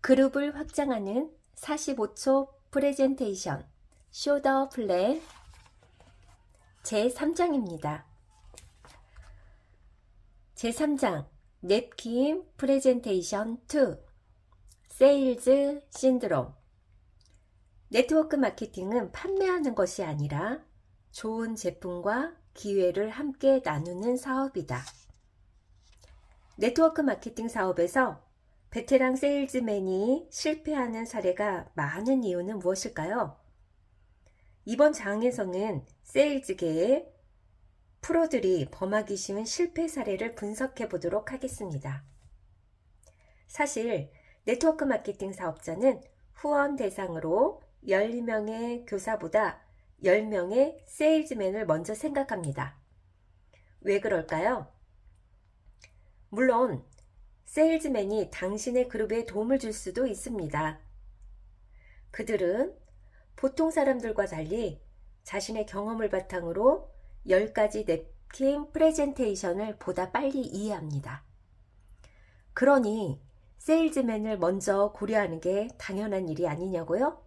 그룹을 확장하는 45초 프레젠테이션 쇼 더 플랜 제3장입니다. 제3장 냅킨 프레젠테이션 2 세일즈 신드롬. 네트워크 마케팅은 판매하는 것이 아니라 좋은 제품과 기회를 함께 나누는 사업이다. 네트워크 마케팅 사업에서 베테랑 세일즈맨이 실패하는 사례가 많은 이유는 무엇일까요? 이번 장에서는 세일즈계의 프로들이 범하기 쉬운 실패 사례를 분석해 보도록 하겠습니다. 사실 네트워크 마케팅 사업자는 후원 대상으로 12명의 교사보다 10명의 세일즈맨을 먼저 생각합니다. 왜 그럴까요? 물론 세일즈맨이 당신의 그룹에 도움을 줄 수도 있습니다. 그들은 보통 사람들과 달리 자신의 경험을 바탕으로 10가지 냅킨 프레젠테이션을 보다 빨리 이해합니다. 그러니 세일즈맨을 먼저 고려하는 게 당연한 일이 아니냐고요?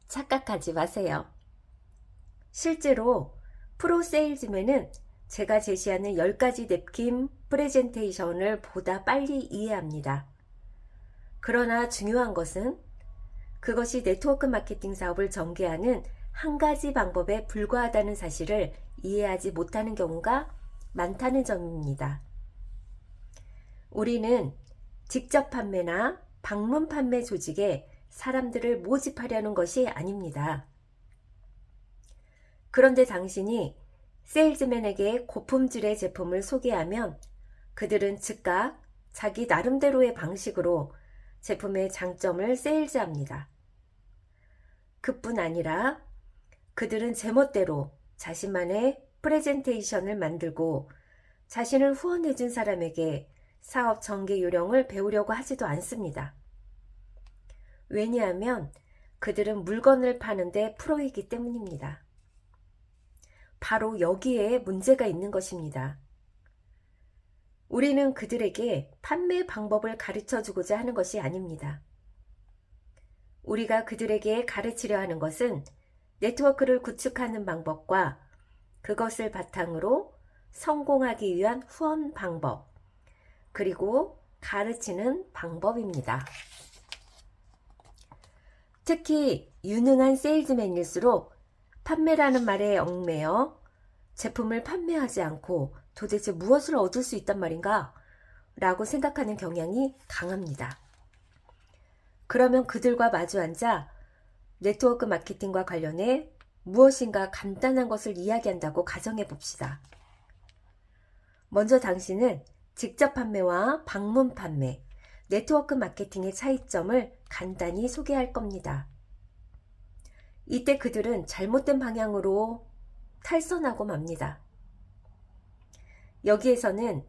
착각하지 마세요. 실제로 프로 세일즈맨은 제가 제시하는 10가지 냅킨 프레젠테이션을 보다 빨리 이해합니다. 그러나 중요한 것은 그것이 네트워크 마케팅 사업을 전개하는 한 가지 방법에 불과하다는 사실을 이해하지 못하는 경우가 많다는 점입니다. 우리는 직접 판매나 방문 판매 조직에 사람들을 모집하려는 것이 아닙니다. 그런데 당신이 세일즈맨에게 고품질의 제품을 소개하면 그들은 즉각 자기 나름대로의 방식으로 제품의 장점을 세일즈합니다. 그뿐 아니라 그들은 제멋대로 자신만의 프레젠테이션을 만들고 자신을 후원해준 사람에게 사업 전개 요령을 배우려고 하지도 않습니다. 왜냐하면 그들은 물건을 파는데 프로이기 때문입니다. 바로 여기에 문제가 있는 것입니다. 우리는 그들에게 판매 방법을 가르쳐 주고자 하는 것이 아닙니다. 우리가 그들에게 가르치려 하는 것은 네트워크를 구축하는 방법과 그것을 바탕으로 성공하기 위한 후원 방법, 그리고 가르치는 방법입니다. 특히 유능한 세일즈맨일수록 판매라는 말에 얽매여 제품을 판매하지 않고 도대체 무엇을 얻을 수 있단 말인가? 라고 생각하는 경향이 강합니다. 그러면 그들과 마주 앉아 네트워크 마케팅과 관련해 무엇인가 간단한 것을 이야기한다고 가정해 봅시다. 먼저 당신은 직접 판매와 방문 판매, 네트워크 마케팅의 차이점을 간단히 소개할 겁니다. 이때 그들은 잘못된 방향으로 탈선하고 맙니다. 여기에서는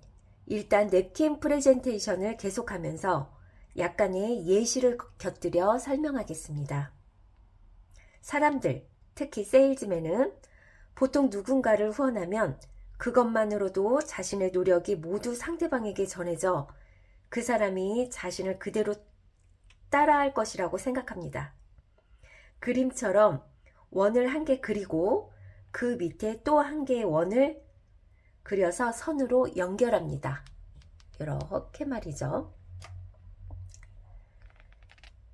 일단 냅킨 프레젠테이션을 계속하면서 약간의 예시를 곁들여 설명하겠습니다. 사람들, 특히 세일즈맨은 보통 누군가를 후원하면 그것만으로도 자신의 노력이 모두 상대방에게 전해져 그 사람이 자신을 그대로 따라할 것이라고 생각합니다. 그림처럼 원을 한 개 그리고 그 밑에 또 한 개의 원을 그려서 선으로 연결합니다. 이렇게 말이죠.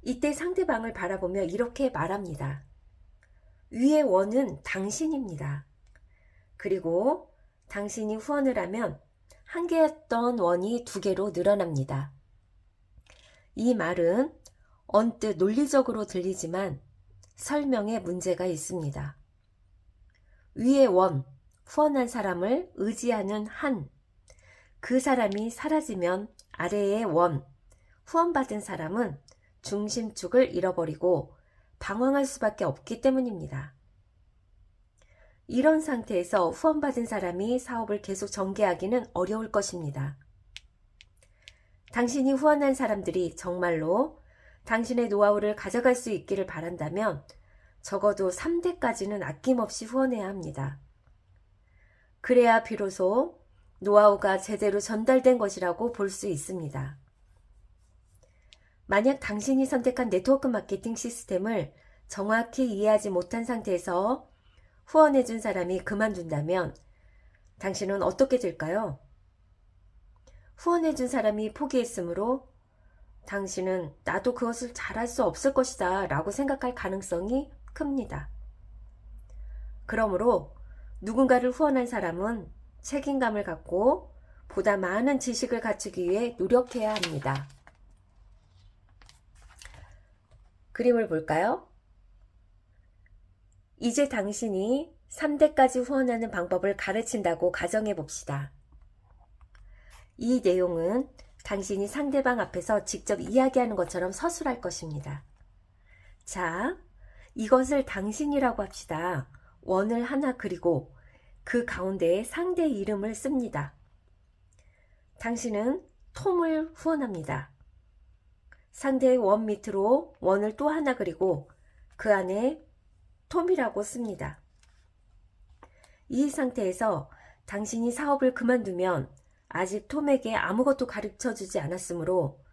이때 상대방을 바라보며 이렇게 말합니다. 위의 원은 당신입니다. 그리고 당신이 후원을 하면 한 개였던 원이 두 개로 늘어납니다. 이 말은 언뜻 논리적으로 들리지만 설명에 문제가 있습니다. 위의 원, 후원한 사람을 의지하는 한, 그 사람이 사라지면 아래의 원, 후원받은 사람은 중심축을 잃어버리고 방황할 수밖에 없기 때문입니다. 이런 상태에서 후원받은 사람이 사업을 계속 전개하기는 어려울 것입니다. 당신이 후원한 사람들이 정말로 당신의 노하우를 가져갈 수 있기를 바란다면 적어도 3대까지는 아낌없이 후원해야 합니다. 그래야 비로소 노하우가 제대로 전달된 것이라고 볼 수 있습니다. 만약 당신이 선택한 네트워크 마케팅 시스템을 정확히 이해하지 못한 상태에서 후원해준 사람이 그만둔다면 당신은 어떻게 될까요? 후원해준 사람이 포기했으므로 당신은 나도 그것을 잘할 수 없을 것이다 라고 생각할 가능성이 큽니다. 그러므로 누군가를 후원한 사람은 책임감을 갖고 보다 많은 지식을 갖추기 위해 노력해야 합니다. 그림을 볼까요? 이제 당신이 3대까지 후원하는 방법을 가르친다고 가정해 봅시다. 이 내용은 당신이 상대방 앞에서 직접 이야기하는 것처럼 서술할 것입니다. 자, 이것을 당신이라고 합시다. 원을 하나 그리고 그 가운데에 상대 이름을 씁니다. 당신은 톰을 후원합니다. 상대의 원 밑으로 원을 또 하나 그리고 그 안에 톰이라고 씁니다. 이 상태에서 당신이 사업을 그만두면 아직 톰에게 아무것도 가르쳐주지 않았으므로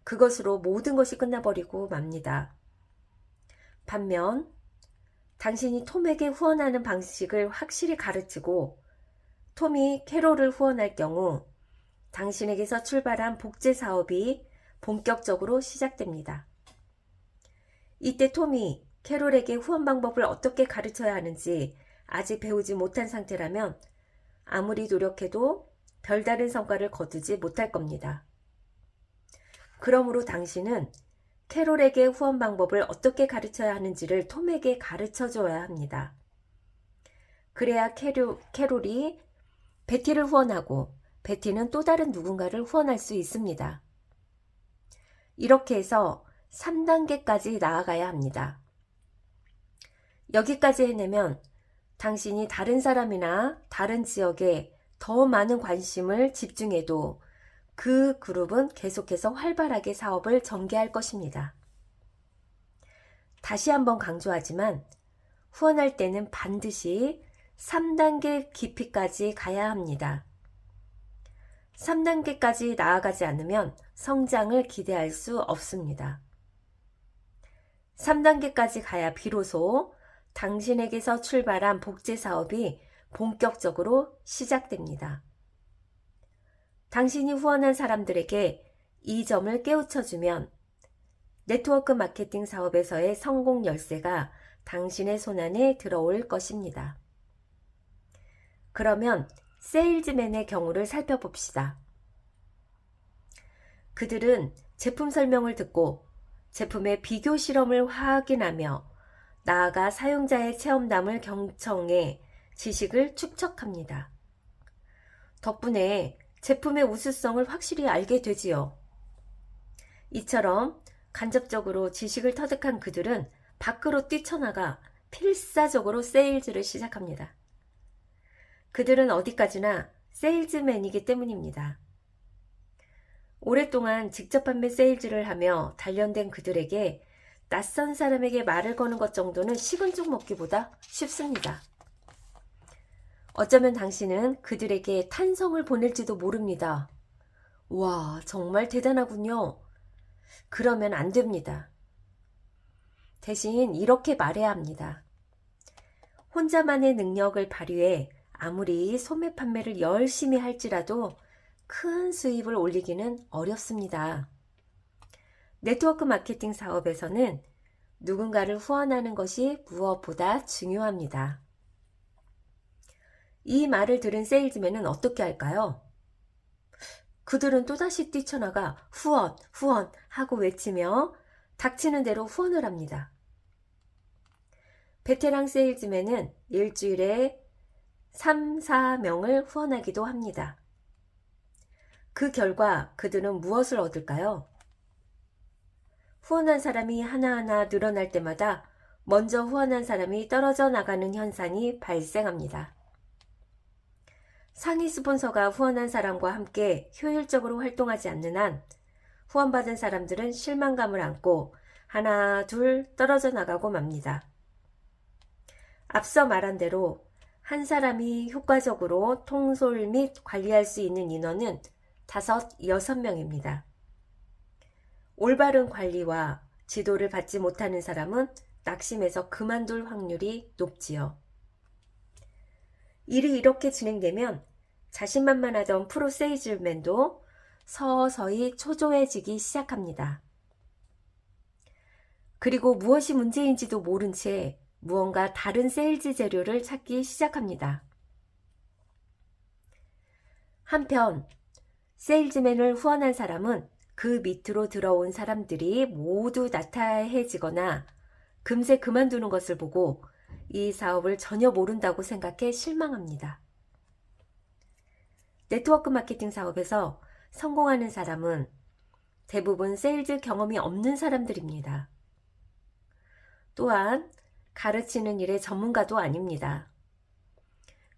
그것으로 모든 것이 끝나버리고 맙니다. 반면 당신이 톰에게 후원하는 방식을 확실히 가르치고 톰이 캐롤을 후원할 경우 당신에게서 출발한 복제 사업이 본격적으로 시작됩니다. 이때 톰이 캐롤에게 후원 방법을 어떻게 가르쳐야 하는지 아직 배우지 못한 상태라면 아무리 노력해도 별다른 성과를 거두지 못할 겁니다. 그러므로 당신은 캐롤에게 후원 방법을 어떻게 가르쳐야 하는지를 톰에게 가르쳐 줘야 합니다. 그래야 캐롤이 베티를 후원하고 베티는 또 다른 누군가를 후원할 수 있습니다. 이렇게 해서 3단계까지 나아가야 합니다. 여기까지 해내면 당신이 다른 사람이나 다른 지역에 더 많은 관심을 집중해도 그 그룹은 계속해서 활발하게 사업을 전개할 것입니다. 다시 한번 강조하지만 후원할 때는 반드시 3단계 깊이까지 가야 합니다. 3단계까지 나아가지 않으면 성장을 기대할 수 없습니다. 3단계까지 가야 비로소 당신에게서 출발한 복제 사업이 본격적으로 시작됩니다. 당신이 후원한 사람들에게 이 점을 깨우쳐주면 네트워크 마케팅 사업에서의 성공 열쇠가 당신의 손안에 들어올 것입니다. 그러면 세일즈맨의 경우를 살펴봅시다. 그들은 제품 설명을 듣고 제품의 비교 실험을 확인하며 나아가 사용자의 체험담을 경청해 지식을 축적합니다. 덕분에 제품의 우수성을 확실히 알게 되지요. 이처럼 간접적으로 지식을 터득한 그들은 밖으로 뛰쳐나가 필사적으로 세일즈를 시작합니다. 그들은 어디까지나 세일즈맨이기 때문입니다. 오랫동안 직접 판매 세일즈를 하며 단련된 그들에게 낯선 사람에게 말을 거는 것 정도는 식은 죽 먹기보다 쉽습니다. 어쩌면 당신은 그들에게 탄성을 보낼지도 모릅니다. 와, 정말 대단하군요. 그러면 안 됩니다. 대신 이렇게 말해야 합니다. 혼자만의 능력을 발휘해 아무리 소매 판매를 열심히 할지라도 큰 수입을 올리기는 어렵습니다. 네트워크 마케팅 사업에서는 누군가를 후원하는 것이 무엇보다 중요합니다. 이 말을 들은 세일즈맨은 어떻게 할까요? 그들은 또다시 뛰쳐나가 후원, 후원 하고 외치며 닥치는 대로 후원을 합니다. 베테랑 세일즈맨은 일주일에 3, 4명을 후원하기도 합니다. 그 결과 그들은 무엇을 얻을까요? 후원한 사람이 하나하나 늘어날 때마다 먼저 후원한 사람이 떨어져 나가는 현상이 발생합니다. 상위 스폰서가 후원한 사람과 함께 효율적으로 활동하지 않는 한 후원받은 사람들은 실망감을 안고 하나, 둘 떨어져 나가고 맙니다. 앞서 말한 대로 한 사람이 효과적으로 통솔 및 관리할 수 있는 인원은 5, 6명입니다. 올바른 관리와 지도를 받지 못하는 사람은 낙심해서 그만둘 확률이 높지요. 일이 이렇게 진행되면 자신만만하던 프로 세일즈맨도 서서히 초조해지기 시작합니다. 그리고 무엇이 문제인지도 모른 채 무언가 다른 세일즈 재료를 찾기 시작합니다. 한편 세일즈맨을 후원한 사람은 그 밑으로 들어온 사람들이 모두 나태해지거나 금세 그만두는 것을 보고 이 사업을 전혀 모른다고 생각해 실망합니다. 네트워크 마케팅 사업에서 성공하는 사람은 대부분 세일즈 경험이 없는 사람들입니다. 또한 가르치는 일의 전문가도 아닙니다.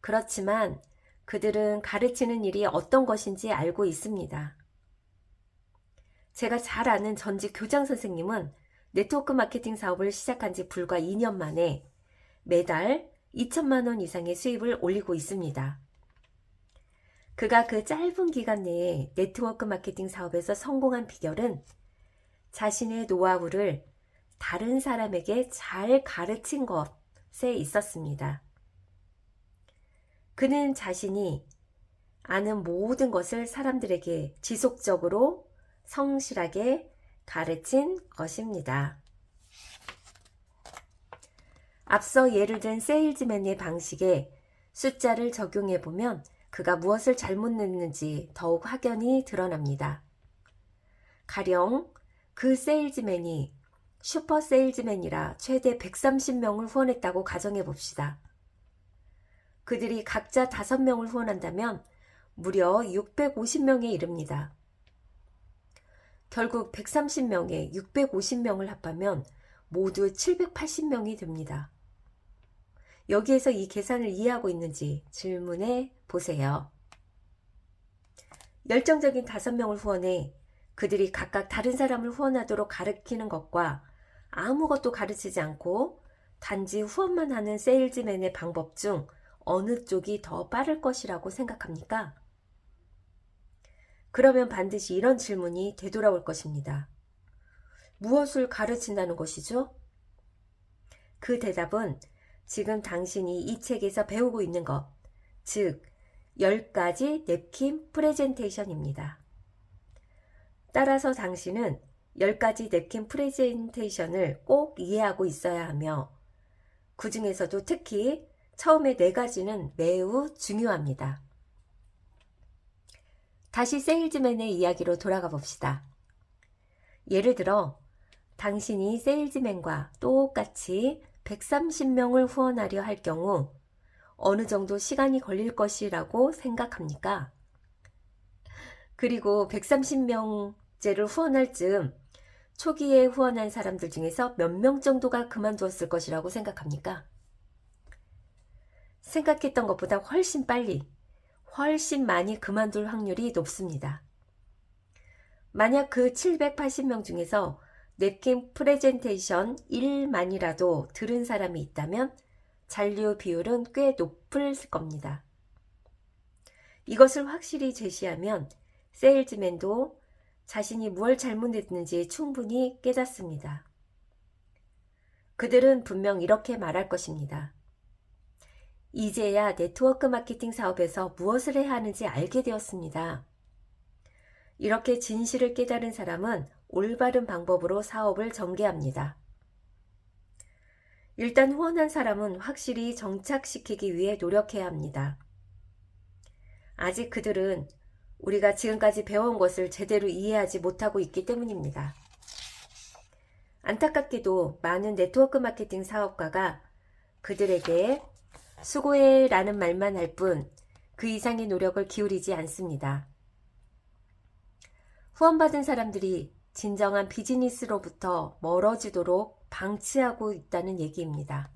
그렇지만 그들은 가르치는 일이 어떤 것인지 알고 있습니다. 제가 잘 아는 전직 교장 선생님은 네트워크 마케팅 사업을 시작한 지 불과 2년 만에 매달 2천만 원 이상의 수입을 올리고 있습니다. 그가 그 짧은 기간 내에 네트워크 마케팅 사업에서 성공한 비결은 자신의 노하우를 다른 사람에게 잘 가르친 것에 있었습니다. 그는 자신이 아는 모든 것을 사람들에게 지속적으로 성실하게 가르친 것입니다. 앞서 예를 든 세일즈맨의 방식에 숫자를 적용해 보면 그가 무엇을 잘못했는지 더욱 확연히 드러납니다. 가령 그 세일즈맨이 슈퍼 세일즈맨이라 최대 130명을 후원했다고 가정해 봅시다. 그들이 각자 5명을 후원한다면 무려 650명에 이릅니다. 결국 130명에 650명을 합하면 모두 780명이 됩니다. 여기에서 이 계산을 이해하고 있는지 질문해 보세요. 열정적인 5명을 후원해 그들이 각각 다른 사람을 후원하도록 가르치는 것과 아무것도 가르치지 않고 단지 후원만 하는 세일즈맨의 방법 중 어느 쪽이 더 빠를 것이라고 생각합니까? 그러면 반드시 이런 질문이 되돌아올 것입니다. 무엇을 가르친다는 것이죠? 그 대답은 지금 당신이 이 책에서 배우고 있는 것, 즉 10가지 냅킨 프레젠테이션입니다. 따라서 당신은 10가지 냅킨 프레젠테이션을 꼭 이해하고 있어야 하며 그 중에서도 특히 처음에 4가지는 매우 중요합니다. 다시 세일즈맨의 이야기로 돌아가 봅시다. 예를 들어 당신이 세일즈맨과 똑같이 130명을 후원하려 할 경우 어느 정도 시간이 걸릴 것이라고 생각합니까? 그리고 130명째를 후원할 즈음 초기에 후원한 사람들 중에서 몇 명 정도가 그만두었을 것이라고 생각합니까? 생각했던 것보다 훨씬 빨리, 훨씬 많이 그만둘 확률이 높습니다. 만약 그 780명 중에서 냅킨 프레젠테이션 1만이라도 들은 사람이 있다면 잔류 비율은 꽤 높을 겁니다. 이것을 확실히 제시하면 세일즈맨도 자신이 무엇을 잘못했는지 충분히 깨닫습니다. 그들은 분명 이렇게 말할 것입니다. 이제야 네트워크 마케팅 사업에서 무엇을 해야 하는지 알게 되었습니다. 이렇게 진실을 깨달은 사람은 올바른 방법으로 사업을 전개합니다. 일단 후원한 사람은 확실히 정착시키기 위해 노력해야 합니다. 아직 그들은 우리가 지금까지 배워온 것을 제대로 이해하지 못하고 있기 때문입니다. 안타깝게도 많은 네트워크 마케팅 사업가가 그들에게 수고해 라는 말만 할 뿐 그 이상의 노력을 기울이지 않습니다. 후원받은 사람들이 진정한 비즈니스로부터 멀어지도록 방치하고 있다는 얘기입니다.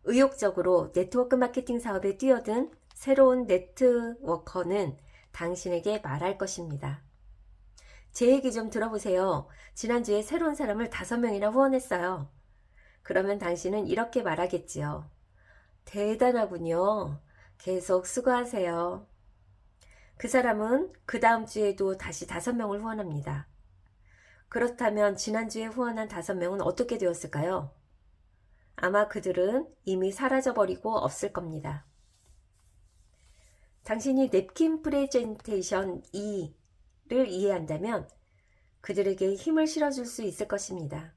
의욕적으로 네트워크 마케팅 사업에 뛰어든 새로운 네트워커는 당신에게 말할 것입니다. 제 얘기 좀 들어보세요. 지난주에 새로운 사람을 5명이나 후원했어요. 그러면 당신은 이렇게 말하겠지요. 대단하군요. 계속 수고하세요. 그 사람은 그 다음 주에도 다시 5명을 후원합니다. 그렇다면 지난주에 후원한 5명은 어떻게 되었을까요? 아마 그들은 이미 사라져버리고 없을 겁니다. 당신이 냅킨 프레젠테이션 2를 이해한다면 그들에게 힘을 실어줄 수 있을 것입니다.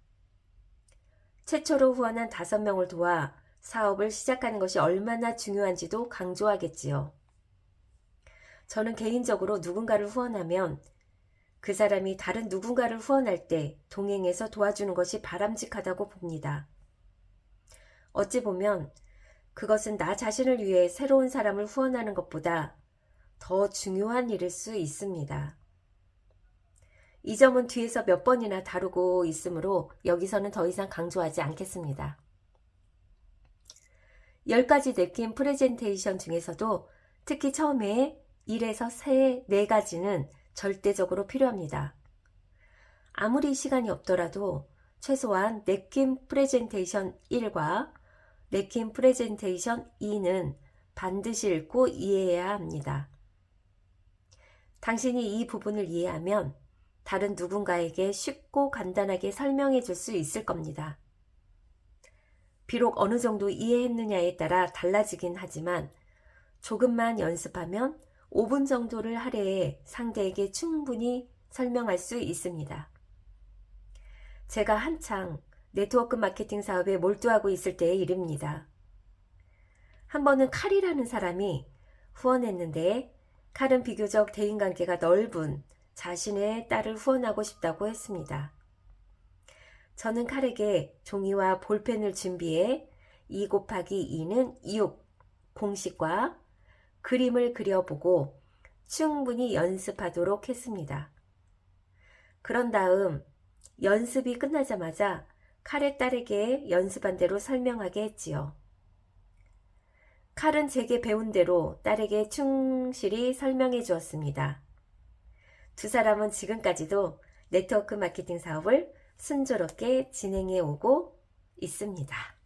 최초로 후원한 5명을 도와 사업을 시작하는 것이 얼마나 중요한지도 강조하겠지요. 저는 개인적으로 누군가를 후원하면 그 사람이 다른 누군가를 후원할 때 동행해서 도와주는 것이 바람직하다고 봅니다. 어찌 보면 그것은 나 자신을 위해 새로운 사람을 후원하는 것보다 더 중요한 일일 수 있습니다. 이 점은 뒤에서 몇 번이나 다루고 있으므로 여기서는 더 이상 강조하지 않겠습니다. 10가지 냅킨 프레젠테이션 중에서도 특히 처음에 1에서 4가지는 절대적으로 필요합니다. 아무리 시간이 없더라도 최소한 냅킨 프레젠테이션 1과 냅킨 프레젠테이션 2는 반드시 읽고 이해해야 합니다. 당신이 이 부분을 이해하면 다른 누군가에게 쉽고 간단하게 설명해 줄 수 있을 겁니다. 비록 어느 정도 이해했느냐에 따라 달라지긴 하지만 조금만 연습하면 5분 정도를 할애해 상대에게 충분히 설명할 수 있습니다. 제가 한창 네트워크 마케팅 사업에 몰두하고 있을 때의 일입니다. 한 번은 칼이라는 사람이 후원했는데 칼은 비교적 대인관계가 넓은 자신의 딸을 후원하고 싶다고 했습니다. 저는 칼에게 종이와 볼펜을 준비해 2 곱하기 2는 6 공식과 그림을 그려보고 충분히 연습하도록 했습니다. 그런 다음 연습이 끝나자마자 칼의 딸에게 연습한 대로 설명하게 했지요. 칼은 제게 배운 대로 딸에게 충실히 설명해 주었습니다. 두 사람은 지금까지도 네트워크 마케팅 사업을 순조롭게 진행해 오고 있습니다.